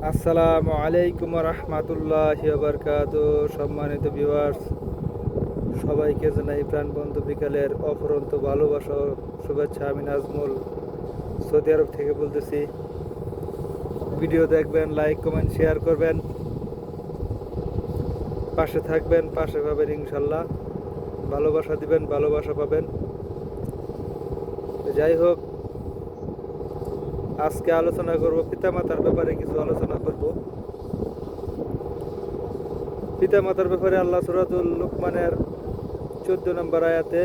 আসসালামু আলাইকুম রহমতুল্লাহি ওয়া বারাকাতুহু। সম্মানিত ভিউয়ার্স, সবাইকে জানাই প্রাণবন্ত বিকালের অফুরন্ত ভালোবাসা ও শুভেচ্ছা। আমি নাজমুল সৌদি আরব থেকে বলতেছি। ভিডিও দেখবেন, লাইক কমেন্ট শেয়ার করবেন, পাশে থাকবেন, পাশে পাবেন ইনশাল্লাহ। ভালোবাসা দিবেন, ভালোবাসা পাবেন। যাই হোক, আজকে আলোচনা করব পিতামাতার ব্যাপারে, কিছু আলোচনা করব পিতামাতার ব্যাপারে। আল্লাহ সূরাতুল লুকমানের 14 নম্বর আয়াতে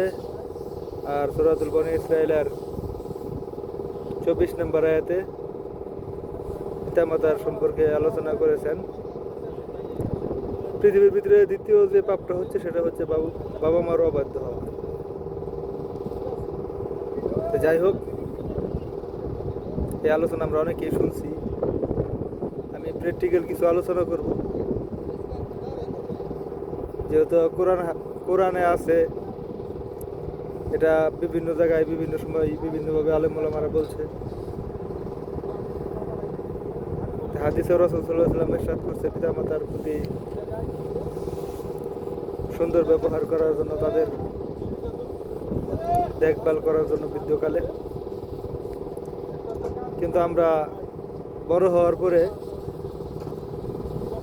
আর সূরাতুল বনী ইসরাঈলের 24 নম্বর আয়াতে পিতামাতার সম্পর্কে আলোচনা করেছেন। পৃথিবীর ভিতরে দ্বিতীয় যে পাপটা হচ্ছে সেটা হচ্ছে বাবা মার অবাধ্য হওয়া। যাই হোক, এই আলোচনা আমরা অনেকেই শুনছি। আমি প্র্যাকটিক্যাল কিছু আলোচনা করব, যেহেতু কোরআনে আছে। এটা বিভিন্ন জায়গায় বিভিন্ন সময় বিভিন্নভাবে আলেম ওলামারা বলছে। হাদিসে রাসূল সাল্লাল্লাহু আলাইহি ওয়াসাল্লাম ইরশাদ করছে, পিতামাতার প্রতি সুন্দর ব্যবহার করার জন্য, তাদের দেখভাল করার জন্য বৃদ্ধকালে। কিন্তু আমরা বড় হওয়ার পরে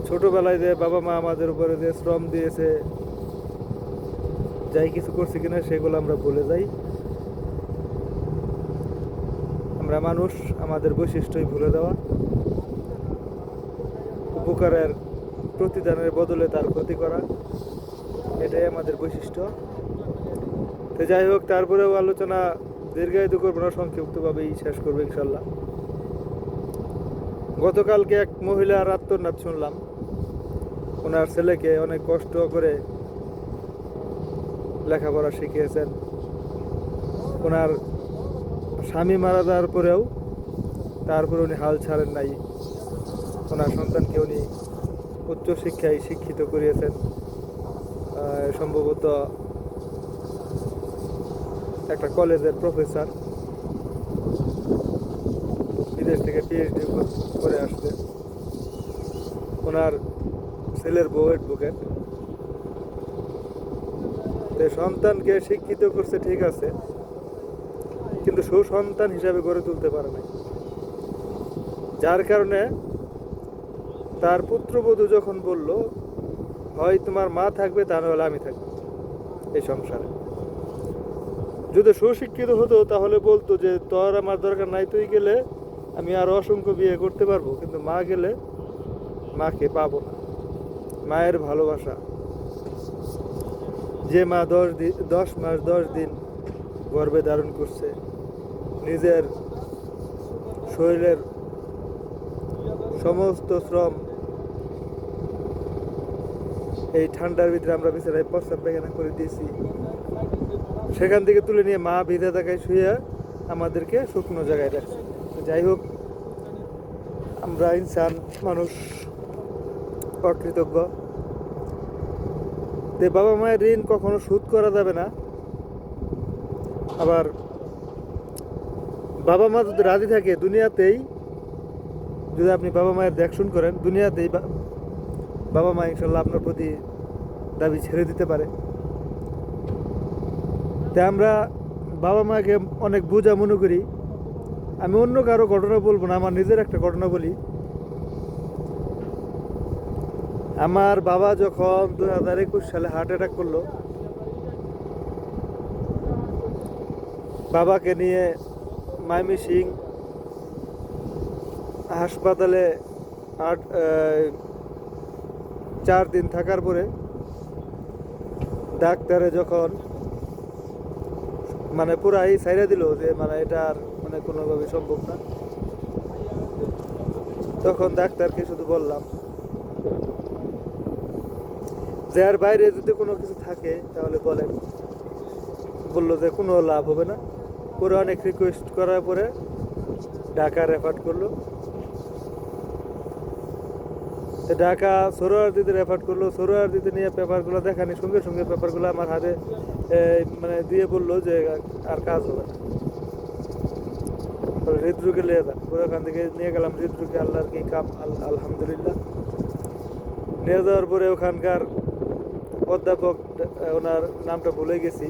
ছোটবেলায় যে বাবা মা আমাদের উপরে যে শ্রম দিয়েছে, যাই কিছু করছে কিনা সেগুলো আমরা ভুলে যাই। আমরা মানুষ, আমাদের বৈশিষ্ট্যই ভুলে দেওয়া, উপকারের প্রতিদানের বদলে তার ক্ষতি করা, এটাই আমাদের বৈশিষ্ট্য। তো যাই হোক, তারপরেও আলোচনা দীর্ঘায়িত করবো না, সংক্ষিপ্তভাবেই শেষ করবো ইনশাল্লাহ। গতকালকে এক মহিলার আত্মনাদ শুনলাম। ওনার ছেলেকে অনেক কষ্ট করে লেখাপড়া শিখিয়েছেন। ওনার স্বামী মারা যাওয়ার পরেও তারপরে উনি হাল ছাড়েন নাই। ওনার সন্তানকে উনি উচ্চশিক্ষায় শিক্ষিত করিয়েছেন। সম্ভবত একটা কলেজের প্রফেসর, বিদেশ থেকে পিএইচডি করে আসছে। ওনার ছেলের বউ অ্যাডভোকেট। সন্তানকে শিক্ষিত করছে, ঠিক আছে, কিন্তু সুসন্তান হিসাবে গড়ে তুলতে পারে নাই। যার কারণে তার পুত্রবধূ যখন বলল, হয় তোমার মা থাকবে, তা নাহলে আমি থাকবো এই সংসারে। যদি সুশিক্ষিত হতো তাহলে বলতো যে তোর আমার দরকার নাই, তুই গেলে আমি আরো অসংখ্য বিয়ে করতে পারবো, কিন্তু মা গেলে মাকে পাবো না। মায়ের ভালোবাসা, যে মা 10 মাস 10 দিন গর্ভে ধারণ করছে, নিজের শরীরের সমস্ত শ্রম এই ঠান্ডার ভিতরে আমরা বিছানায় প্রস্রাব পায়খানা করে দিয়েছি, সেখান থেকে তুলে নিয়ে মা ভিজা জায়গায় শুয়ে আমাদেরকে শুকনো জায়গায় রাখছে। যাই হোক, আমরা ইনসান, মানুষ, অকৃতজ্ঞ। বাবা মায়ের ঋণ কখনো শোধ করা যাবে না। আবার বাবা মা যদি রাজি থাকে, দুনিয়াতেই যদি আপনি বাবা মায়ের দেখশুন করেন, দুনিয়াতেই বাবা মা ইনশাল্লাহ আপনার প্রতি দাবি ছেড়ে দিতে পারে। তাই আমরা বাবা মাকে অনেক বোঝা মনে করি। আমি অন্য কারো ঘটনা বলবো না, আমার নিজের একটা ঘটনা বলি। আমার বাবা যখন 2021 সালে হার্ট অ্যাটাক করলো, বাবাকে নিয়ে ময়মনসিংহ হাসপাতালে 4 দিন থাকার পরে ডাক্তারে যখন পুরাই ছাইড়া দিল যে এটা আর কোনোভাবে সম্ভব না, তখন ডাক্তারকে শুধু বললাম যে আর বাইরে যদি কোনো কিছু থাকে তাহলে বলেন। বললো যে কোনো লাভ হবে না। পরে অনেক রিকোয়েস্ট করার পরে ঢাকা রেফার করলো। ঢাকা সরোয়ারদিতে রেফার করলো। সরোয়ারদিতে নিয়ে পেপারগুলো দেখানি, সঙ্গে সঙ্গে পেপারগুলো আমার হাতে দিয়ে বললো যে আর কাজ হবে না। বলে হৃদরোগে নিয়ে যান। পরে ওখান থেকে নিয়ে গেলাম হৃদরোগে, আল্লাহর কি কাম, আলহামদুলিল্লাহ। নিয়ে যাওয়ার পরে ওখানকার অধ্যাপক, ওনার নামটা ভুলে গেছি,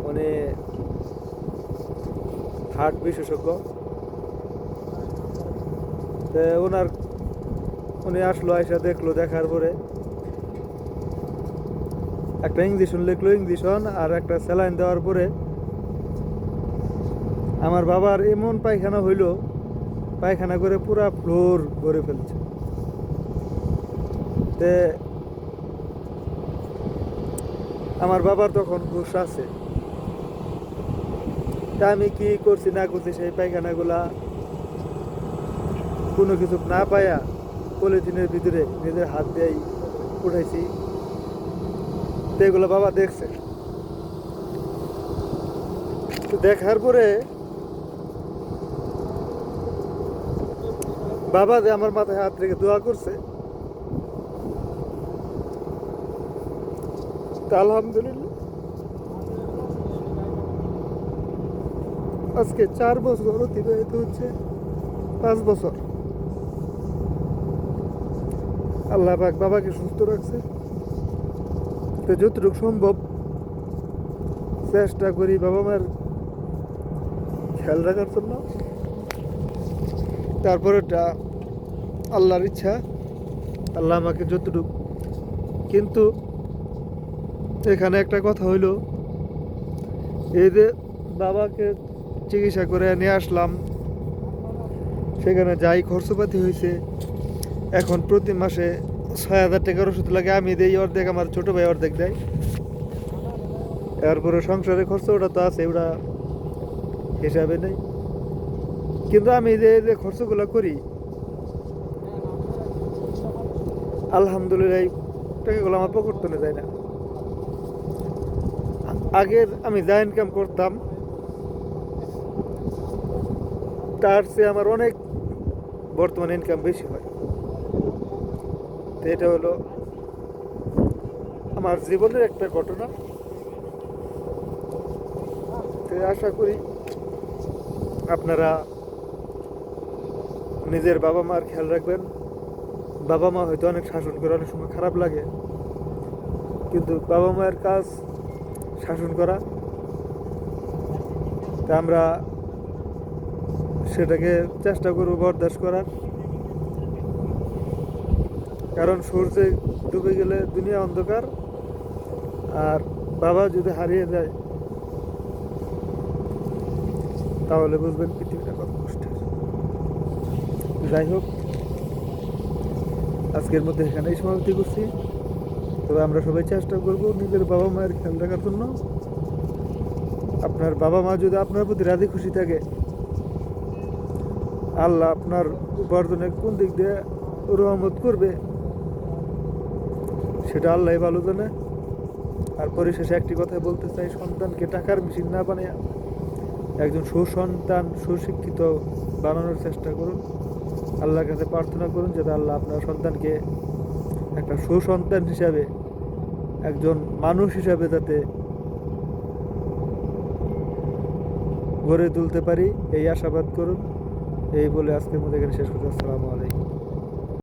উনি হার্ট বিশেষজ্ঞ। তো উনি আসলো, আইসা দেখলো, দেখার পরে একটা ইঞ্জেকশন লিখলো, ইঞ্জেকশন আর একটা স্যালাইন দেওয়ার পরে আমার বাবার এমন পায়খানা হইল, পায়খানা করে পুরা ফ্লোর ভরে ফেলছে। তে আমার বাবার তখন হুঁশ আছে। তা আমি কি করছি না করছি, সেই পায়খানাগুলা কোনো কিছু না পায়া পলিথিনের ভিতরে নিজের হাত দিয়েই উঠাইছি। তো এগুলো বাবা দেখছে। তো দেখার পরে বাবা যে আমার মাথায় হাত রেখে দোয়া করছে, তা আলহামদুলিল্লাহ আজকে 4 বছর অতিবাহিত হচ্ছে, 5 বছর আল্লাহ পাক বাবাকে সুস্থ রাখছে। তো যতটুকু সম্ভব চেষ্টা করি বাবা মার খেয়াল রাখার জন্য। তারপরেটা আল্লাহর ইচ্ছা, আল্লাহ আমাকে যতটুকু। কিন্তু এখানে একটা কথা হইল, এই যে বাবাকে চিকিৎসা করে নিয়ে আসলাম, সেখানে যাই খরচপাতি হয়েছে, এখন প্রতি মাসে 6,000 টাকার ওষুধ লাগে, আমি দেই অর্ধেক, আমার ছোট ভাই অর্ধেক দেয়। এরপরে সংসারের খরচ ওটা তো আছে, ওটা হিসাবে নেই। কিন্তু আমি যে খরচগুলো করি, আলহামদুলিল্লাহ এই টাকাগুলো আমার পকেটে যায় না। আগের আমি যা ইনকাম করতাম তার চেয়ে আমার অনেক বর্তমানে ইনকাম বেশি হয়। তো এটা হলো আমার জীবনের একটা ঘটনা। তো আশা করি আপনারা নিজের বাবা মার খেয়াল রাখবেন। বাবা মা হয়তো অনেক শাসন করে, অনেক সময় খারাপ লাগে, কিন্তু বাবা মায়ের কাজ শাসন করা। তা আমরা সেটাকে চেষ্টা করব বরদাস্ত করার, কারণ সূর্যে ডুবে গেলে দুনিয়া অন্ধকার, আর বাবা যদি হারিয়ে যায় তাহলে বুঝবেন পৃথিবীটা কত কষ্টের। যাই হোক, আজকের মধ্যে এখানেই সমাপ্তি করছি। তবে আমরা সবাই চেষ্টা করব নিজের বাবা মায়ের খেয়াল রাখার জন্য। আপনার বাবা মা যদি আপনার প্রতি রাজি খুশি থাকে, আল্লাহ আপনার উপার্জনে কোন দিক দিয়ে রহমত করবে সেটা আল্লাহ ভালো জানে। আর পরিশেষে একটি কথা বলতে চাই, সন্তানকে টাকার মেশিন না বানিয়ে একজন সুসন্তান, সুশিক্ষিত বানানোর চেষ্টা করুন। আল্লাহর কাছে প্রার্থনা করুন যাতে আল্লাহ আপনার সন্তানকে একটা সুসন্তান হিসাবে, একজন মানুষ হিসাবে যাতে গড়ে তুলতে পারি, এই আশাবাদ করুন। এই বলে আজকের মধ্যে এখানে শেষ করছি। আসসালামু আলাইকুম।